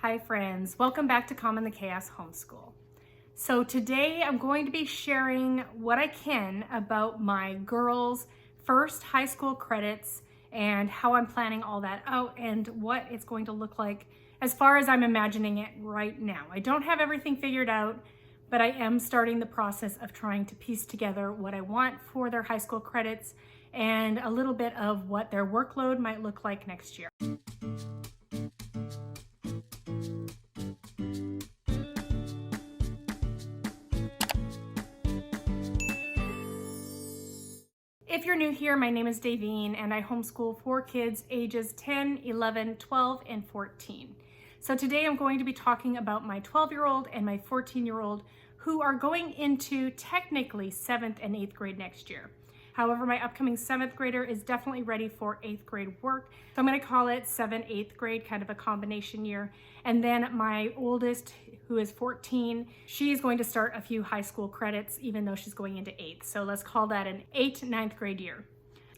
Hi friends, welcome back to Calm in the Chaos Homeschool. So today I'm going to be sharing what I can about my girls' first high school credits and how I'm planning all that out and what it's going to look like as far as I'm imagining it right now. I don't have everything figured out, but I am starting the process of trying to piece together what I want for their high school credits and a little bit of what their workload might look like next year. If you're new here, my name is Davine and I homeschool 4 kids ages 10, 11, 12, and 14. So today I'm going to be talking about my 12-year-old and my 14-year-old who are going into technically 7th and 8th grade next year. However, my upcoming 7th grader is definitely ready for 8th grade work. So I'm going to call it 7th, 8th grade, kind of a combination year. And then my oldest, who is 14, she's going to start a few high school credits, even though she's going into 8th. So let's call that an 8th, 9th grade year.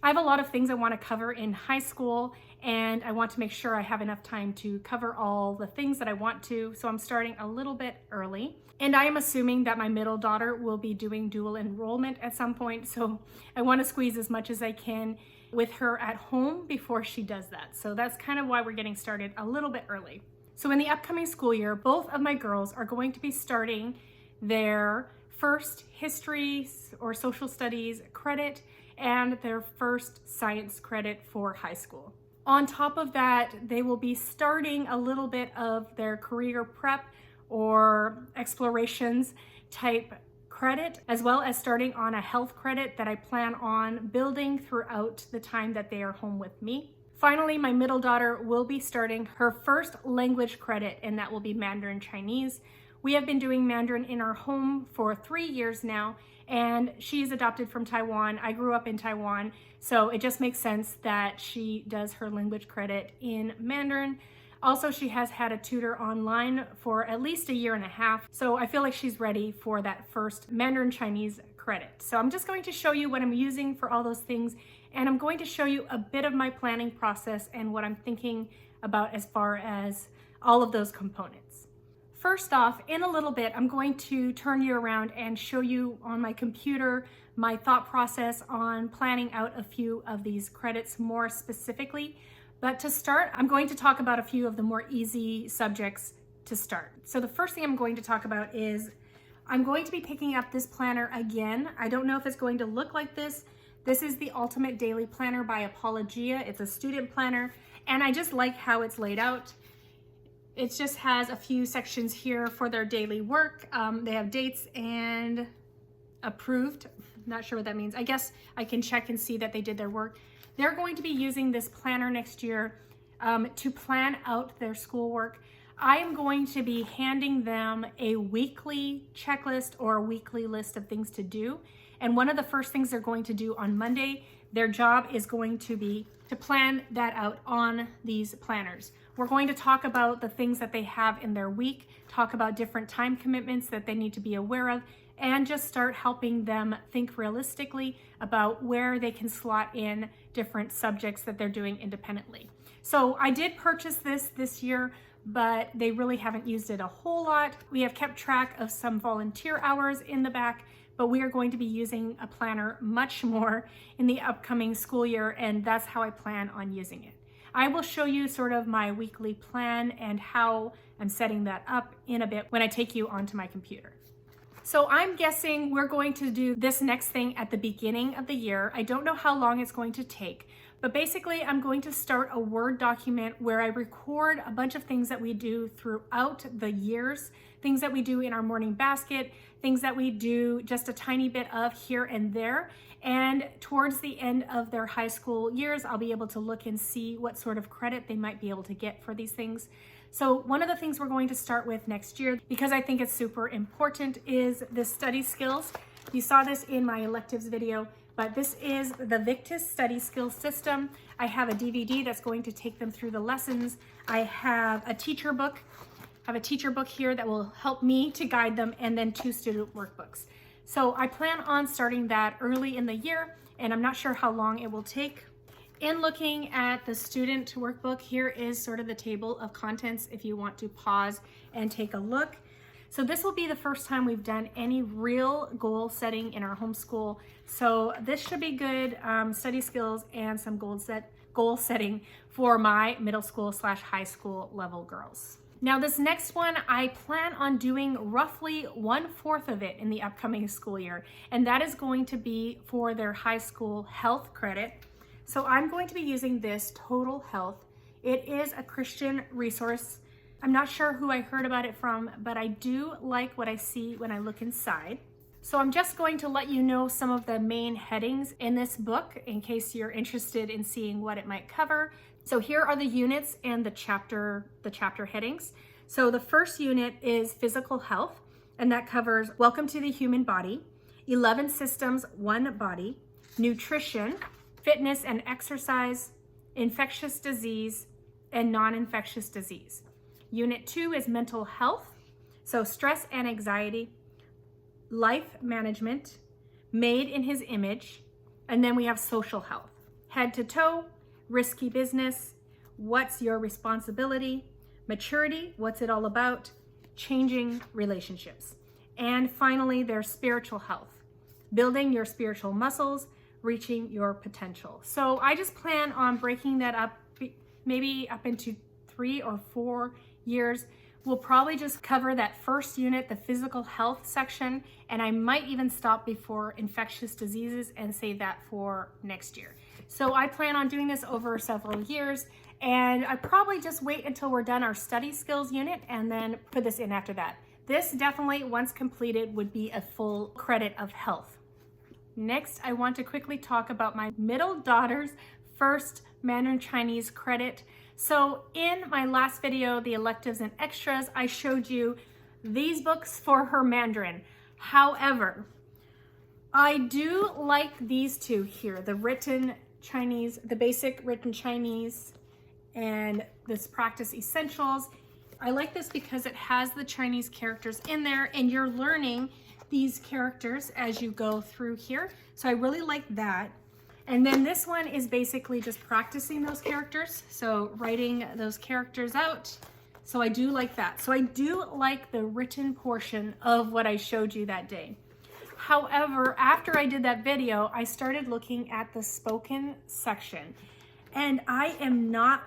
I have a lot of things I want to cover in high school, and I want to make sure I have enough time to cover all the things that I want to. So I'm starting a little bit early. And I am assuming that my middle daughter will be doing dual enrollment at some point. So I want to squeeze as much as I can with her at home before she does that. So that's kind of why we're getting started a little bit early. So in the upcoming school year, both of my girls are going to be starting their first history or social studies credit and their first science credit for high school. On top of that, they will be starting a little bit of their career prep or explorations type credit, as well as starting on a health credit that I plan on building throughout the time that they are home with me. Finally, my middle daughter will be starting her first language credit, and that will be Mandarin Chinese. We have been doing Mandarin in our home for 3 years now, and she's adopted from Taiwan. I grew up in Taiwan, so it just makes sense that she does her language credit in Mandarin. Also, she has had a tutor online for at least 1.5 years, so I feel like she's ready for that first Mandarin Chinese credit. So I'm just going to show you what I'm using for all those things, and I'm going to show you a bit of my planning process and what I'm thinking about as far as all of those components. First off, in a little bit, I'm going to turn you around and show you on my computer my thought process on planning out a few of these credits more specifically. But to start, I'm going to talk about a few of the more easy subjects to start. So the first thing I'm going to talk about is I'm going to be picking up this planner again. I don't know if it's going to look like this. This is the Ultimate Daily Planner by Apologia. It's a student planner, and I just like how it's laid out. It just has a few sections here for their daily work. They have dates and approved. Not sure what that means. I guess I can check and see that they did their work. They're going to be using this planner next year to plan out their schoolwork. I am going to be handing them a weekly checklist or a weekly list of things to do. And one of the first things they're going to do on Monday, their job is going to be to plan that out on these planners. We're going to talk about the things that they have in their week, talk about different time commitments that they need to be aware of, and just start helping them think realistically about where they can slot in different subjects that they're doing independently. So I did purchase this year, but they really haven't used it a whole lot. We have kept track of some volunteer hours in the back, but we are going to be using a planner much more in the upcoming school year, and that's how I plan on using it. I will show you sort of my weekly plan and how I'm setting that up in a bit when I take you onto my computer. So I'm guessing we're going to do this next thing at the beginning of the year. I don't know how long it's going to take, but basically I'm going to start a Word document where I record a bunch of things that we do throughout the years, things that we do in our morning basket, things that we do just a tiny bit of here and there. And towards the end of their high school years, I'll be able to look and see what sort of credit they might be able to get for these things. So one of the things we're going to start with next year, because I think it's super important, is the study skills. You saw this in my electives video, but this is the Victus study skills system. I have a DVD that's going to take them through the lessons. I have a teacher book. I have a teacher book here that will help me to guide them, and then 2 student workbooks. So I plan on starting that early in the year, and I'm not sure how long it will take. In looking at the student workbook, here is sort of the table of contents if you want to pause and take a look. So this will be the first time we've done any real goal setting in our homeschool. So this should be good study skills and some goal setting for my middle school / high school level girls. Now this next one, I plan on doing roughly 1/4 of it in the upcoming school year, and that is going to be for their high school health credit. So I'm going to be using this Total Health. It is a Christian resource. I'm not sure who I heard about it from, but I do like what I see when I look inside. So I'm just going to let you know some of the main headings in this book in case you're interested in seeing what it might cover. So here are the units and the chapter headings. So the first unit is physical health, and that covers Welcome to the Human Body, 11 Systems, 1 Body, Nutrition, Fitness and Exercise, Infectious Disease, and Non-Infectious Disease. Unit 2 is mental health, so stress and anxiety, life management, made in his image, and then we have social health. Head to toe, risky business, what's your responsibility, maturity, what's it all about, changing relationships. And finally, there's spiritual health, building your spiritual muscles, reaching your potential. So I just plan on breaking that up, maybe up into 3 or 4 years. We'll probably just cover that first unit, the physical health section, and I might even stop before infectious diseases and save that for next year. So I plan on doing this over several years, and I probably just wait until we're done our study skills unit and then put this in after that. This definitely, once completed, would be a full credit of health. Next, I want to quickly talk about my middle daughter's first Mandarin Chinese credit. So in my last video, the electives and extras, I showed you these books for her Mandarin. However, I do like these two here, the written Chinese, the basic written Chinese, and this practice essentials. I like this because it has the Chinese characters in there and you're learning these characters as you go through here. So I really like that. And then this one is basically just practicing those characters. So writing those characters out. So I do like that. So I do like the written portion of what I showed you that day. However, after I did that video, I started looking at the spoken section. And I am not,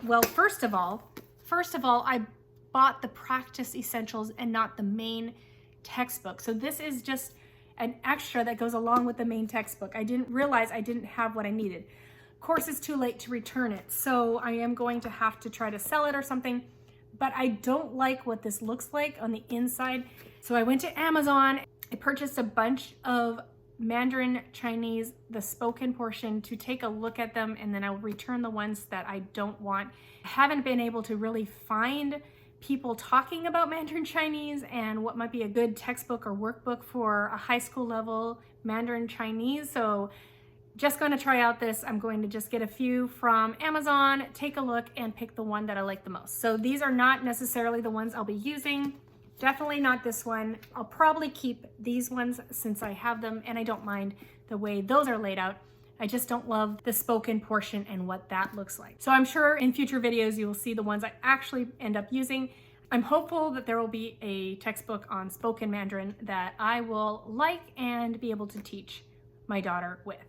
well, first of all, I bought the practice essentials and not the main textbook. So this is just an extra that goes along with the main textbook. I didn't realize I didn't have what I needed. Of course, it's too late to return it, so I am going to have to try to sell it or something, but I don't like what this looks like on the inside. So I went to Amazon. I purchased a bunch of Mandarin Chinese, the spoken portion, to take a look at them, and then I'll return the ones that I don't want. I haven't been able to really find people talking about Mandarin Chinese and what might be a good textbook or workbook for a high school level Mandarin Chinese. So just going to try out this. I'm going to just get a few from Amazon, take a look, and pick the one that I like the most. So these are not necessarily the ones I'll be using. Definitely not this one. I'll probably keep these ones since I have them and I don't mind the way those are laid out. I just don't love the spoken portion and what that looks like. So I'm sure in future videos you will see the ones I actually end up using. I'm hopeful that there will be a textbook on spoken Mandarin that I will like and be able to teach my daughter with.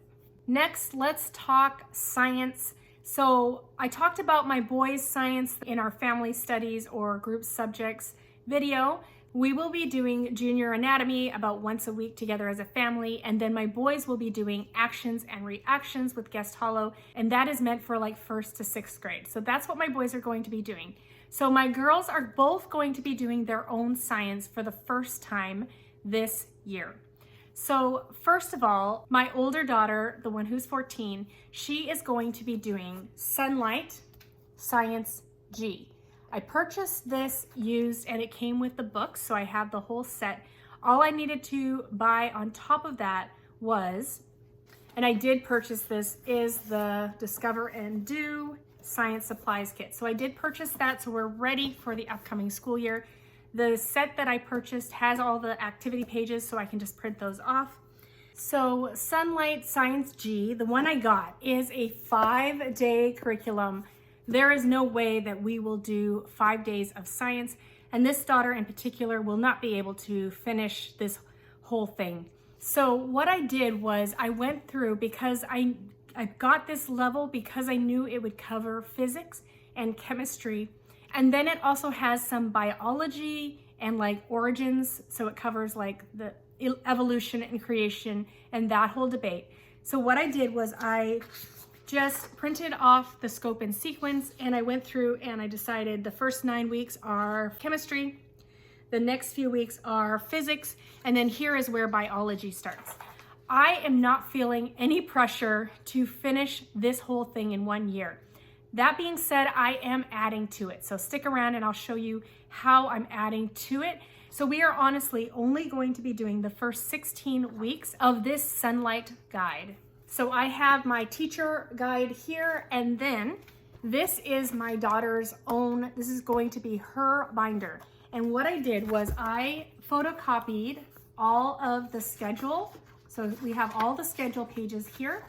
Next, let's talk science. So I talked about my boys' science in our family studies or group subjects video. We will be doing junior anatomy about once a week together as a family, and then my boys will be doing actions and reactions with Guest Hollow, and that is meant for like 1st to 6th grade. So that's what my boys are going to be doing. So my girls are both going to be doing their own science for the first time this year. So first of all, my older daughter, the one who's 14, she is going to be doing Sonlight Science G. I purchased this used and it came with the book, so I have the whole set. All I needed to buy on top of that was, and I did purchase this, is the Discover and Do Science Supplies Kit. So I did purchase that, so we're ready for the upcoming school year. The set that I purchased has all the activity pages, so I can just print those off. So Sonlight Science G, the one I got, is a 5-day curriculum. There is no way that we will do 5 days of science, and this daughter in particular will not be able to finish this whole thing. So what I did was I went through, because I got this level because I knew it would cover physics and chemistry, and then it also has some biology and like origins, so it covers like the evolution and creation and that whole debate. So what I did was I just printed off the scope and sequence, and I went through and I decided the first 9 weeks are chemistry, the next few weeks are physics, and then here is where biology starts. I am not feeling any pressure to finish this whole thing in 1 year. That being said, I am adding to it. So stick around and I'll show you how I'm adding to it. So we are honestly only going to be doing the first 16 weeks of this Sonlight guide. So I have my teacher guide here, and then this is my daughter's own, this is going to be her binder. And what I did was I photocopied all of the schedule. So we have all the schedule pages here.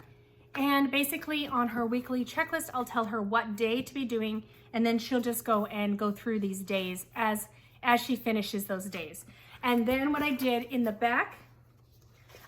And basically on her weekly checklist, I'll tell her what day to be doing, and then she'll just go through these days as she finishes those days. And then what I did in the back,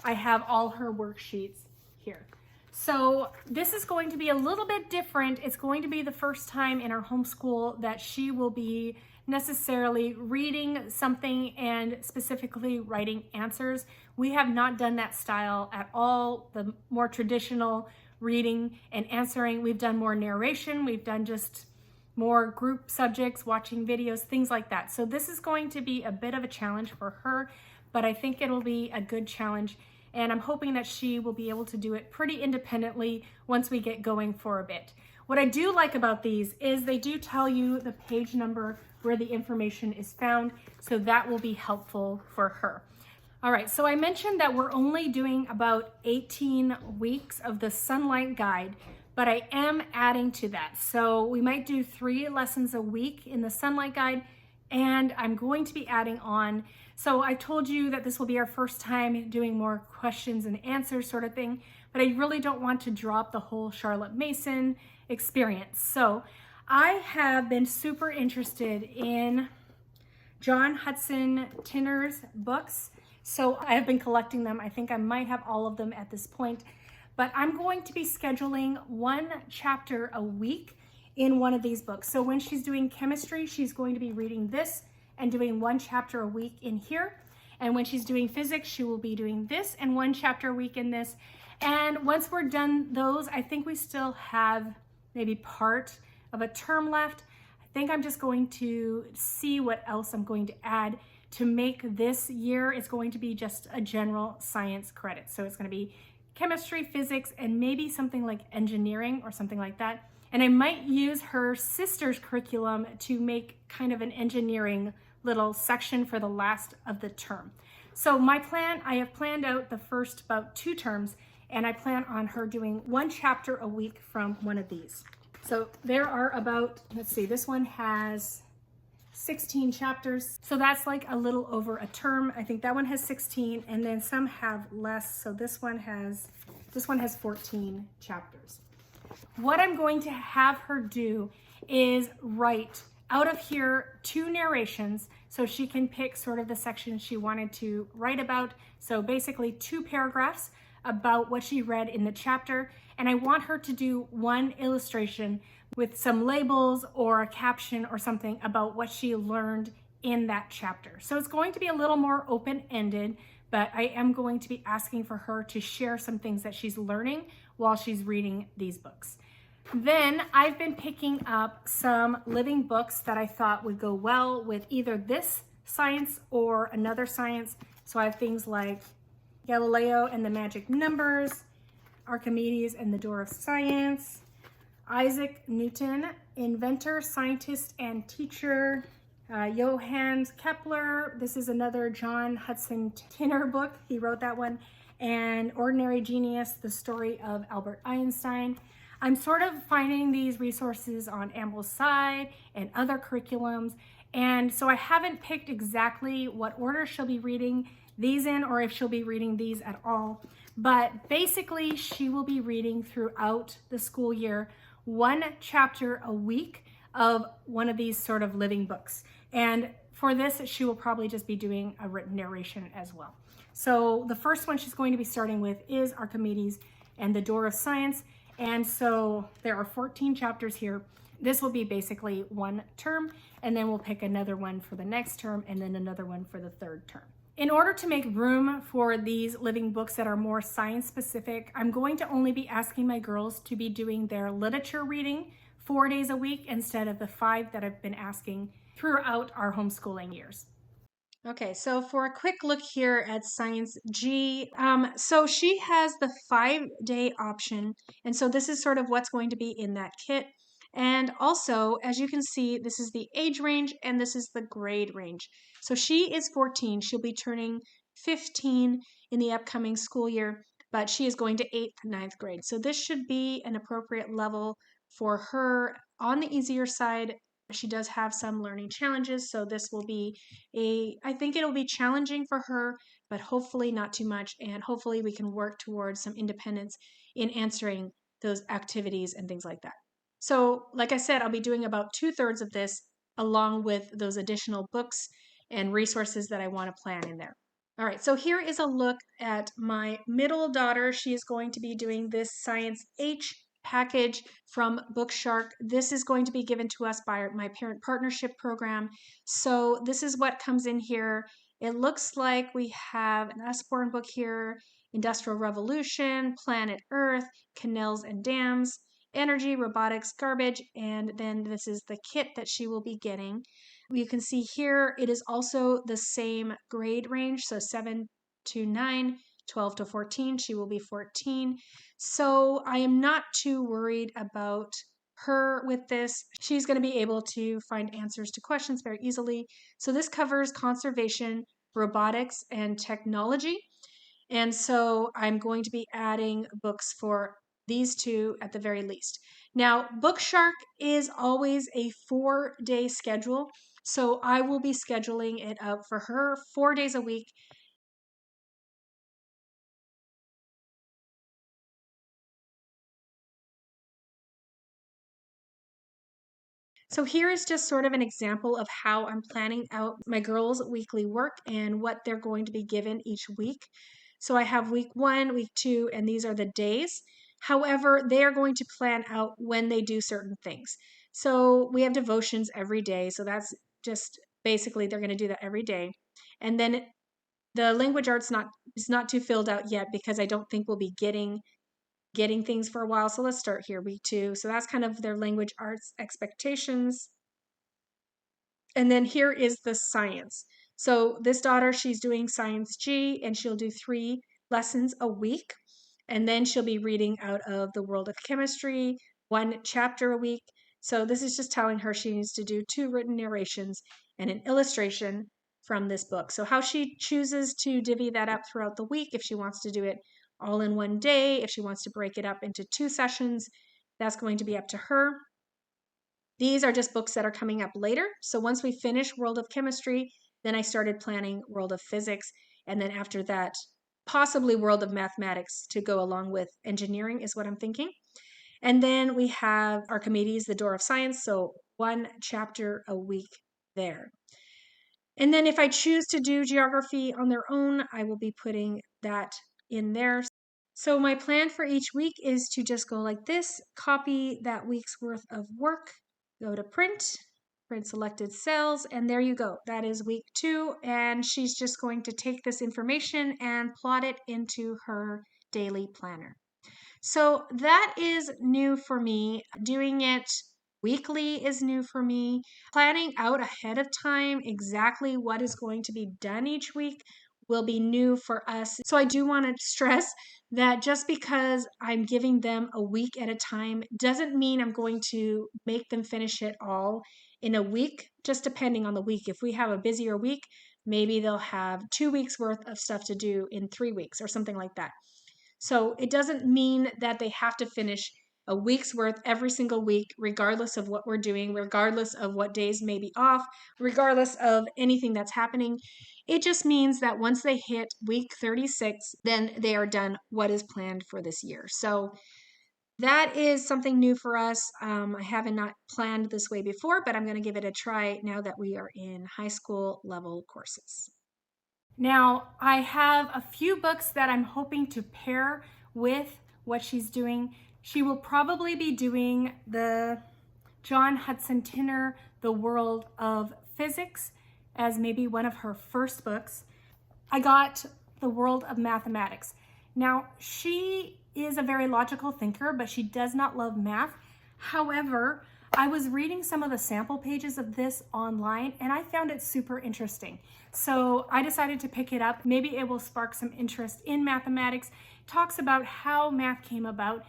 I have all her worksheets here. So this is going to be a little bit different. It's going to be the first time in our homeschool that she will be necessarily reading something and specifically writing answers. We have not done that style at all, the more traditional reading and answering. We've done more narration, we've done just more group subjects, watching videos, things like that. So this is going to be a bit of a challenge for her, but I think it'll be a good challenge, and I'm hoping that she will be able to do it pretty independently once we get going for a bit. What I do like about these is they do tell you the page number where the information is found, so that will be helpful for her. All right, so I mentioned that we're only doing about 18 weeks of the Sonlight guide, but I am adding to that. So we might do 3 lessons a week in the Sonlight guide, and I'm going to be adding on. So I told you that this will be our first time doing more questions and answers sort of thing, but I really don't want to drop the whole Charlotte Mason experience. So I have been super interested in John Hudson Tinner's books. So I have been collecting them. I think I might have all of them at this point, but I'm going to be scheduling 1 chapter a week in one of these books. So when she's doing chemistry, she's going to be reading this and doing 1 chapter a week in here. And when she's doing physics, she will be doing this and 1 chapter a week in this. And once we're done those, I think we still have maybe part of a term left. I think I'm just going to see what else I'm going to add to make this year. It's going to be just a general science credit. So it's going to be chemistry, physics, and maybe something like engineering or something like that. And I might use her sister's curriculum to make kind of an engineering little section for the last of the term. So my plan, I have planned out the first about 2 terms, and I plan on her doing 1 chapter a week from one of these. So there are about, let's see, this one has 16 chapters. So that's like a little over a term. I think that one has 16, and then some have less. So this one has 14 chapters. What I'm going to have her do is write out of here 2 narrations, so she can pick sort of the section she wanted to write about. So basically 2 paragraphs about what she read in the chapter. And I want her to do 1 illustration with some labels or a caption or something about what she learned in that chapter. So it's going to be a little more open-ended, but I am going to be asking for her to share some things that she's learning while she's reading these books. Then I've been picking up some living books that I thought would go well with either this science or another science. So I have things like Galileo and the Magic Numbers, Archimedes and the Door of Science, Isaac Newton, inventor, scientist, and teacher, Johannes Kepler. This is another John Hudson Tinner book. He wrote that one. And Ordinary Genius, the story of Albert Einstein. I'm sort of finding these resources on Ambleside and other curriculums. And so I haven't picked exactly what order she'll be reading these in or if she'll be reading these at all. But basically, she will be reading throughout the school year 1 chapter a week of one of these sort of living books. And for this, she will probably just be doing a written narration as well. So the first one she's going to be starting with is Archimedes and the Door of Science. And so there are 14 chapters here. This will be basically one term, and then we'll pick another one for the next term and then another one for the third term. In order to make room for these living books that are more science specific, I'm going to only be asking my girls to be doing their literature reading 4 days a week instead of the 5 that I've been asking throughout our homeschooling years. Okay, so for a quick look here at Science G, so she has the 5-day option, and so this is sort of what's going to be in that kit. And also, as you can see, this is the age range and this is the grade range. So she is 14, she'll be turning 15 in the upcoming school year, but she is going to 8th, 9th grade. So this should be an appropriate level for her on the easier side. She does have some learning challenges, so this will be I think it'll be challenging for her, but hopefully not too much, and hopefully we can work towards some independence in answering those activities and things like that. So, like I said, I'll be doing about 2/3 of this along with those additional books and resources that I want to plan in there. All right, so here is a look at my middle daughter. She is going to be doing this Science H package from Bookshark. This is going to be given to us by my parent partnership program. So this is what comes in here. It looks like we have an Usborne book here, Industrial Revolution, Planet Earth, Canals and Dams, Energy, Robotics, Garbage, and then this is the kit that she will be getting. You can see here it is also the same grade range, so 7 to 9, 12 to 14. She will be 14. So I am not too worried about her with this. She's going to be able to find answers to questions very easily. So this covers conservation, robotics, and technology. And so I'm going to be adding books for these two at the very least. Now, Bookshark is always a 4-day schedule. So I will be scheduling it up for her 4 days a week. So here is just sort of an example of how I'm planning out my girls' weekly work and what they're going to be given each week. So I have week 1, week 2, and these are the days. However, they are going to plan out when they do certain things. So we have devotions every day. So that's just basically they're going to do that every day. And then the language arts is not too filled out yet because I don't think we'll be getting things for a while. So let's start here, week 2. So that's kind of their language arts expectations. And then here is the science. So this daughter, she's doing Science G, and she'll do 3 lessons a week. And then she'll be reading out of the World of Chemistry, 1 chapter a week. So this is just telling her she needs to do 2 written narrations and an illustration from this book. So how she chooses to divvy that up throughout the week, if she wants to do it all in one day, if she wants to break it up into 2 sessions, that's going to be up to her. These are just books that are coming up later. So once we finish World of Chemistry, then I started planning World of Physics. And then after that, possibly World of Mathematics to go along with engineering is what I'm thinking. And then we have Archimedes, the Door of Science. So 1 chapter a week there. And then if I choose to do geography on their own, I will be putting that in there. So my plan for each week is to just go like this, copy that week's worth of work, go to print selected cells, and there you go. That is week 2, and she's just going to take this information and plot it into her daily planner. So that is new for me. Doing it weekly is new for me. Planning out ahead of time exactly what is going to be done each week will be new for us. So I do want to stress that just because I'm giving them a week at a time doesn't mean I'm going to make them finish it all in a week, just depending on the week. If we have a busier week, maybe they'll have 2 weeks worth of stuff to do in 3 weeks or something like that. So it doesn't mean that they have to finish a week's worth every single week, regardless of what we're doing, regardless of what days may be off, regardless of anything that's happening. It just means that once they hit week 36, then they are done what is planned for this year. So that is something new for us. I haven't not planned this way before, but I'm going to give it a try now that we are in high school level courses. Now, I have a few books that I'm hoping to pair with what she's doing. She will probably be doing the John Hudson Tinner, The World of Physics, as maybe one of her first books. I got The World of Mathematics. Now, she is a very logical thinker, but she does not love math. However, I was reading some of the sample pages of this online and I found it super interesting. So I decided to pick it up. Maybe it will spark some interest in mathematics. It talks about how math came about.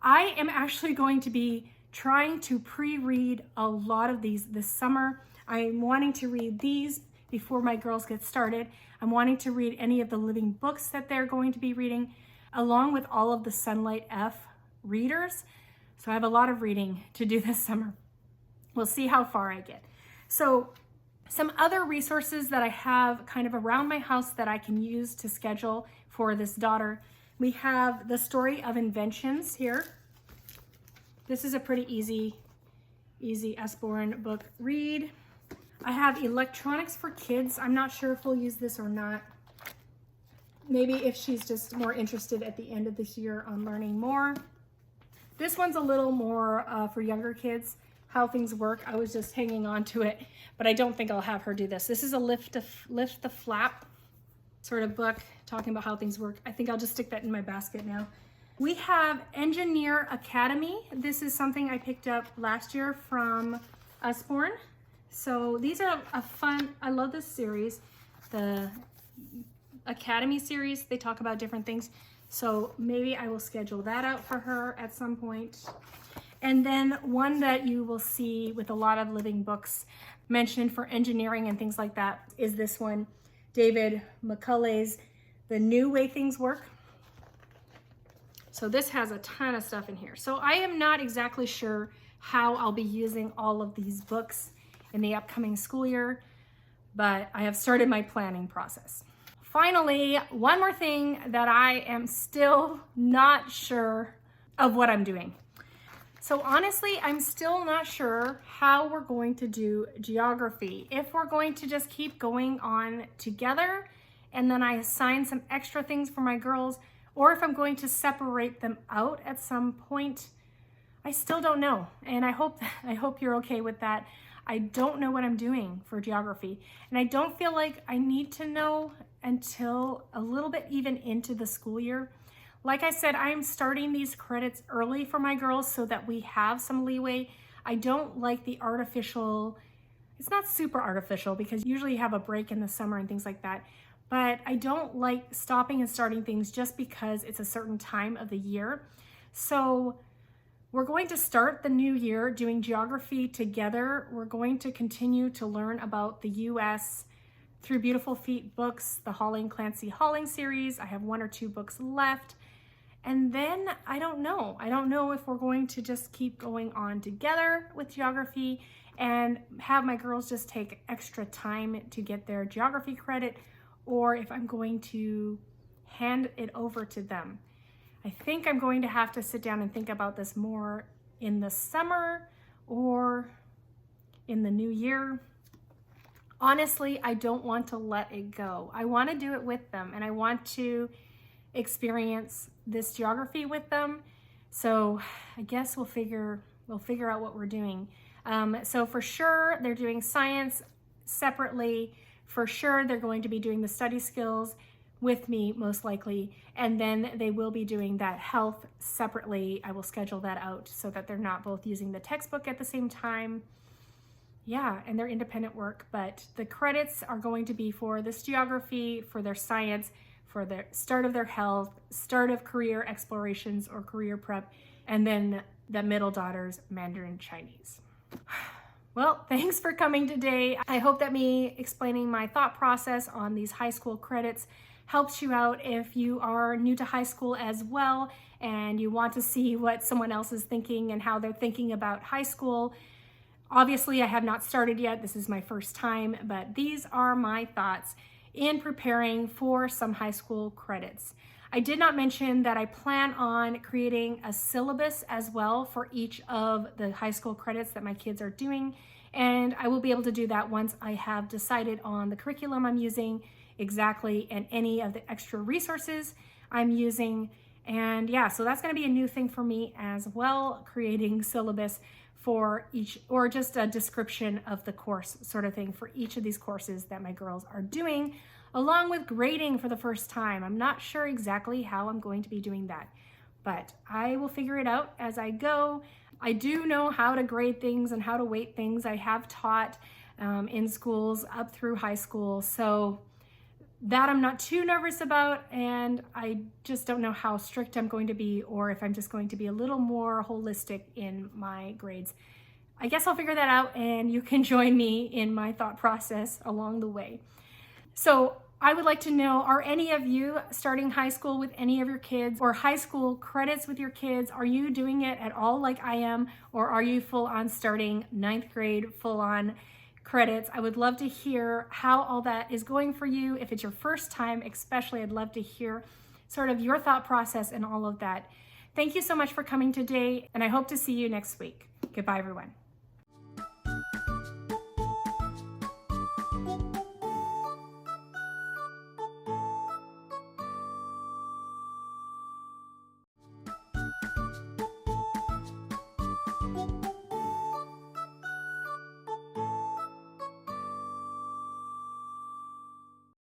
I am actually going to be trying to pre-read a lot of these this summer. I'm wanting to read these before my girls get started. I'm wanting to read any of the living books that they're going to be reading, along with all of the Sonlight F readers. So I have a lot of reading to do this summer. We'll see how far I get. So some other resources that I have kind of around my house that I can use to schedule for this daughter. We have The Story of Inventions here. This is a pretty easy Usborne book read. I have Electronics for Kids. I'm not sure if we'll use this or not. Maybe if she's just more interested at the end of this year on learning more. This one's a little more for younger kids, How Things Work. I was just hanging on to it, but I don't think I'll have her do this. This is a Lift the Flap sort of book talking about how things work. I think I'll just stick that in my basket now. We have Engineer Academy. This is something I picked up last year from Usborne. So these are a fun, I love this series, the Academy series. They talk about different things. So maybe I will schedule that out for her at some point. And then one that you will see with a lot of living books mentioned for engineering and things like that is this one, David McCulley's The New Way Things Work. So this has a ton of stuff in here. So I am not exactly sure how I'll be using all of these books in the upcoming school year, but I have started my planning process. Finally, one more thing that I am still not sure of what I'm doing. So honestly, I'm still not sure how we're going to do geography. If we're going to just keep going on together and then I assign some extra things for my girls, or if I'm going to separate them out at some point, I still don't know. And I hope you're okay with that. I don't know what I'm doing for geography. And I don't feel like I need to know until a little bit even into the school year. Like I said, I'm starting these credits early for my girls so that we have some leeway. I don't like the artificial, it's not super artificial because usually you have a break in the summer and things like that. But I don't like stopping and starting things just because it's a certain time of the year. So we're going to start the new year doing geography together. We're going to continue to learn about the US through Beautiful Feet books, the Holling Clancy Holling series. I have 1 or 2 books left. And then I don't know. I don't know if we're going to just keep going on together with geography and have my girls just take extra time to get their geography credit, or if I'm going to hand it over to them. I think I'm going to have to sit down and think about this more in the summer or in the new year. Honestly, I don't want to let it go. I want to do it with them and I want to experience this geography with them. So I guess we'll figure out what we're doing. So for sure, they're doing science separately. For sure, they're going to be doing the study skills with me, most likely, and then they will be doing that health separately. I will schedule that out so that they're not both using the textbook at the same time. Yeah, and their independent work, but the credits are going to be for this geography, for their science, for the start of their health, start of career explorations or career prep, and then the middle daughter's Mandarin Chinese. Well, thanks for coming today. I hope that me explaining my thought process on these high school credits helps you out if you are new to high school as well and you want to see what someone else is thinking and how they're thinking about high school. Obviously, I have not started yet. This is my first time, but these are my thoughts in preparing for some high school credits. I did not mention that I plan on creating a syllabus as well for each of the high school credits that my kids are doing, and I will be able to do that once I have decided on the curriculum I'm using exactly and any of the extra resources I'm using. And yeah, so that's going to be a new thing for me as well, creating syllabus for each, or just a description of the course sort of thing for each of these courses that my girls are doing, along with grading for the first time. I'm not sure exactly how I'm going to be doing that, but I will figure it out as I go. I do know how to grade things and how to weight things. I have taught in schools up through high school, so that I'm not too nervous about, and I just don't know how strict I'm going to be or if I'm just going to be a little more holistic in my grades. I guess I'll figure that out, and you can join me in my thought process along the way. So I would like to know, are any of you starting high school with any of your kids, or high school credits with your kids? Are you doing it at all like I am, or are you full on starting 9th grade, full on credits? I would love to hear how all that is going for you. If it's your first time, especially, I'd love to hear sort of your thought process and all of that. Thank you so much for coming today, and I hope to see you next week. Goodbye, everyone.